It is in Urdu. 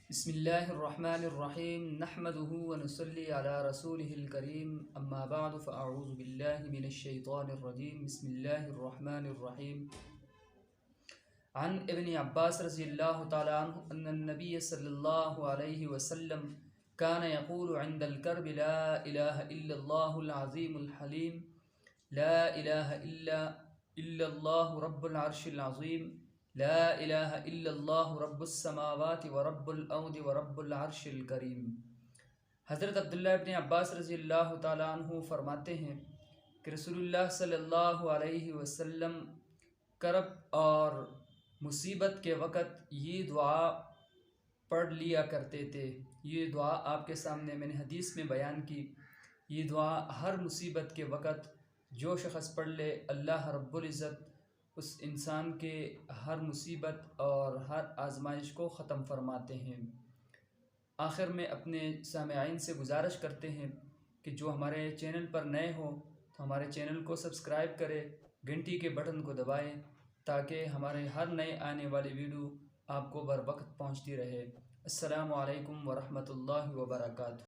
بسم اللہ الرحمن الرحیم نحمده ونصلی علی رسولہ الکریم اما بعد فاعوذ باللہ من الشیطان الرجیم بسم اللہ الرحمن الرحیم عن ابن عباس رضی اللہ تعالی عنہ ان النبی صلی اللہ علیہ وسلم كان يقول عند الكرب لا الہ الا اللہ العظیم الحلیم لا الہ الا اللہ رب العرش العظیم لا الہ الا اللہ رب السماوات ورب الارض ورب العرش الکریم۔ حضرت عبداللہ ابن عباس رضی اللہ تعالیٰ عنہ فرماتے ہیں کہ رسول اللہ صلی اللہ علیہ وسلم کرب اور مصیبت کے وقت یہ دعا پڑھ لیا کرتے تھے۔ یہ دعا آپ کے سامنے میں نے حدیث میں بیان کی۔ یہ دعا ہر مصیبت کے وقت جو شخص پڑھ لے، اللہ رب العزت اس انسان کے ہر مصیبت اور ہر آزمائش کو ختم فرماتے ہیں۔ آخر میں اپنے سامعین سے گزارش کرتے ہیں کہ جو ہمارے چینل پر نئے ہوں تو ہمارے چینل کو سبسکرائب کرے، گھنٹی کے بٹن کو دبائیں تاکہ ہمارے ہر نئے آنے والی ویڈیو آپ کو بر وقت پہنچتی رہے۔ السلام علیکم ورحمۃ اللہ وبرکاتہ۔